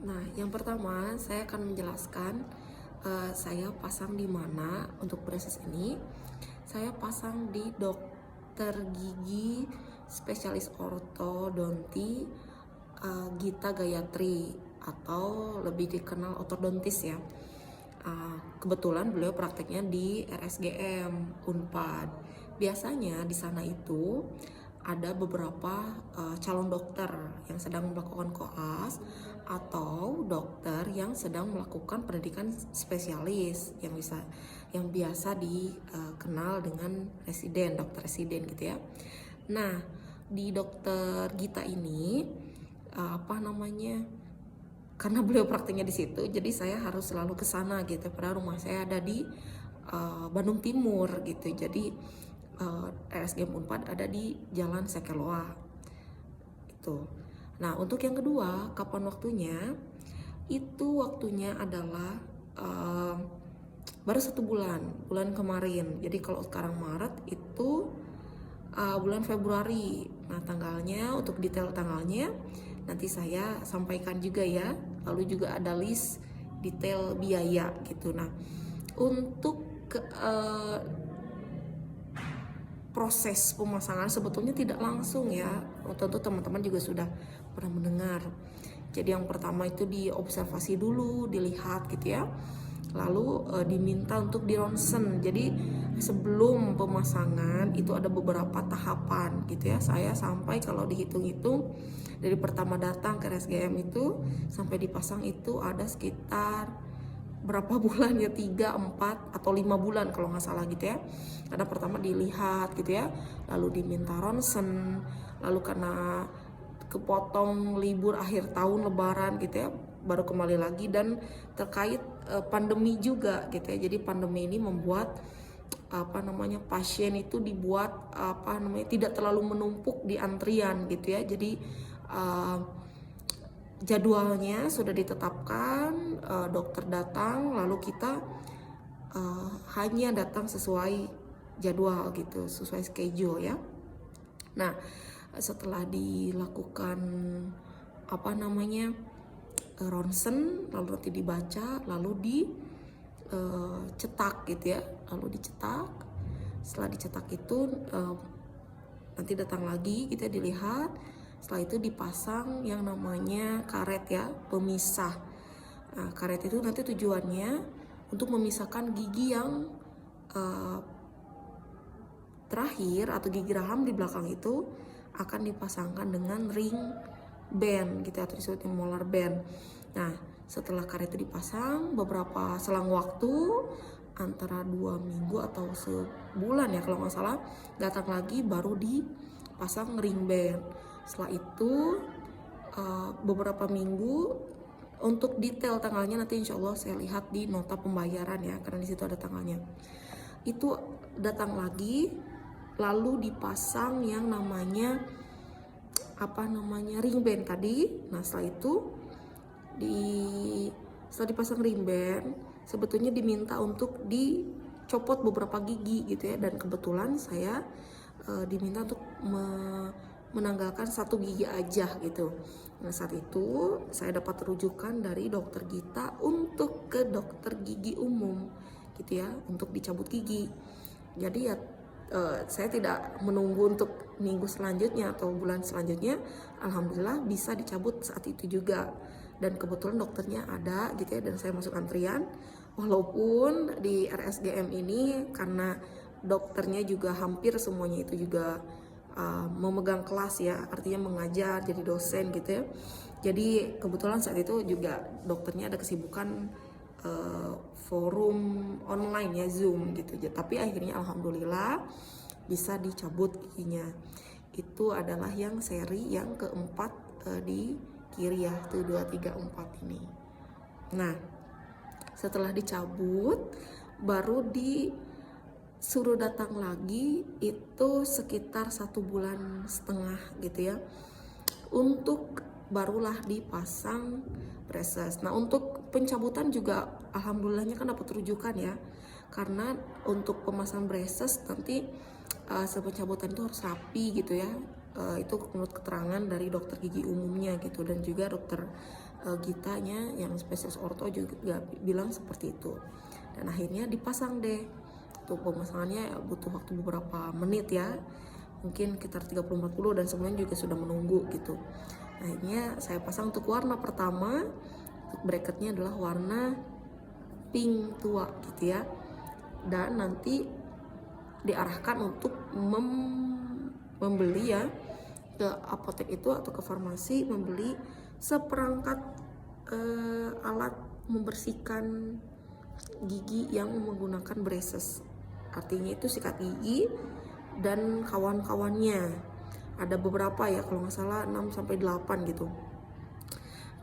Nah, yang pertama saya akan menjelaskan saya pasang di mana untuk braces ini. Saya pasang di dokter gigi spesialis ortodonti Gita Gayatri atau lebih dikenal ortodontis ya. Kebetulan beliau prakteknya di RSGM Unpad. Biasanya di sana itu ada beberapa calon dokter yang sedang melakukan koas atau dokter yang sedang melakukan pendidikan spesialis yang biasa dikenal dengan residen, dokter residen gitu ya. Nah, di dokter Gita ini karena beliau prakteknya di situ, jadi saya harus selalu ke sana gitu. Padahal rumah saya ada di Bandung Timur gitu. Jadi RSGM Unpad ada di Jalan Sekeloa itu. Nah, untuk yang kedua, kapan waktunya? Itu waktunya adalah baru 1 bulan, bulan kemarin. Jadi kalau sekarang Maret itu bulan Februari. Nah, tanggalnya, untuk detail tanggalnya nanti saya sampaikan juga ya. Lalu juga ada list detail biaya gitu. Nah, untuk proses pemasangan sebetulnya tidak langsung ya. Tentu teman-teman juga sudah pernah mendengar. Jadi yang pertama itu diobservasi dulu, dilihat gitu ya. Lalu diminta untuk di ronsen. Jadi sebelum pemasangan itu ada beberapa tahapan gitu ya. Saya sampai kalau dihitung-hitung dari pertama datang ke RSGM itu sampai dipasang itu ada sekitar berapa bulan ya, 3, 4, atau 5 bulan kalau nggak salah gitu ya. Karena pertama dilihat gitu ya, lalu diminta ronsen, lalu karena kepotong libur akhir tahun lebaran gitu ya, baru kembali lagi. Dan terkait pandemi juga gitu ya. Jadi pandemi ini membuat pasien itu dibuat tidak terlalu menumpuk di antrian gitu ya. Jadi jadwalnya sudah ditetapkan, dokter datang, lalu kita hanya datang sesuai jadwal gitu, sesuai schedule ya. Nah, setelah dilakukan ronsen, lalu nanti dibaca, lalu dicetak gitu ya, lalu dicetak. Setelah dicetak itu nanti datang lagi, kita dilihat. Setelah itu dipasang yang namanya karet ya, pemisah. Nah, karet itu nanti tujuannya untuk memisahkan gigi yang terakhir atau gigi raham di belakang itu akan dipasangkan dengan ring band gitu atau disebut molar band. Nah, setelah karet itu dipasang, beberapa selang waktu antara 2 minggu atau sebulan ya kalau nggak salah, datang lagi baru dipasang ring band. Setelah itu beberapa minggu. Untuk detail tanggalnya nanti insya Allah saya lihat di nota pembayaran ya, karena di situ ada tanggalnya. Itu datang lagi, lalu dipasang yang namanya ring band tadi. Nah, setelah itu setelah dipasang ring band, sebetulnya diminta untuk dicopot beberapa gigi gitu ya. Dan kebetulan saya diminta untuk menanggalkan 1 gigi aja gitu. Nah, saat itu saya dapat rujukan dari dokter Gita untuk ke dokter gigi umum gitu ya, untuk dicabut gigi. Jadi ya saya tidak menunggu untuk minggu selanjutnya atau bulan selanjutnya. Alhamdulillah bisa dicabut saat itu juga. Dan kebetulan dokternya ada gitu ya, dan saya masuk antrian. Walaupun di RSGM ini karena dokternya juga hampir semuanya itu juga memegang kelas ya, artinya mengajar jadi dosen gitu ya. Jadi kebetulan saat itu juga dokternya ada kesibukan forum online ya, Zoom gitu. Tapi akhirnya alhamdulillah bisa dicabut giginya. Itu adalah yang seri yang keempat di kiri ya, tuh 2, 3, 4 ini. Nah, setelah dicabut baru suruh datang lagi itu sekitar 1,5 bulan gitu ya, untuk barulah dipasang braces. Nah, untuk pencabutan juga alhamdulillahnya kan dapat rujukan ya, karena untuk pemasang braces nanti pencabutan itu harus rapi gitu ya. Itu menurut keterangan dari dokter gigi umumnya gitu, dan juga dokter Gitanya yang spesialis orto juga bilang seperti itu. Dan akhirnya dipasang deh. Untuk pemasangannya butuh waktu beberapa menit ya, mungkin sekitar 30-40, dan semuanya juga sudah menunggu gitu. Akhirnya saya pasang untuk warna pertama, untuk bracketnya adalah warna pink tua gitu ya. Dan nanti diarahkan untuk membeli ya ke apotek itu atau ke farmasi, membeli seperangkat alat membersihkan gigi yang menggunakan braces. Artinya itu sikat gigi dan kawan-kawannya. Ada beberapa ya, kalau nggak salah 6-8 gitu.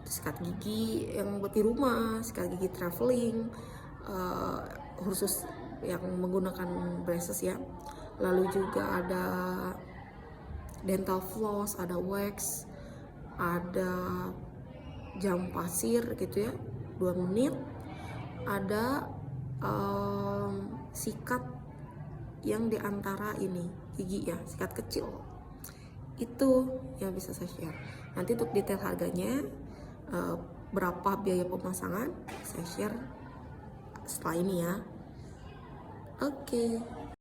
Sikat gigi yang buat di rumah, sikat gigi traveling, khusus yang menggunakan braces ya. Lalu juga ada dental floss, ada wax, ada jam pasir gitu ya, 2 menit. Ada sikat yang diantara ini gigi ya, sikat kecil. Itu yang bisa saya share. Nanti untuk detail harganya, berapa biaya pemasangan, saya share setelah ini ya. Oke.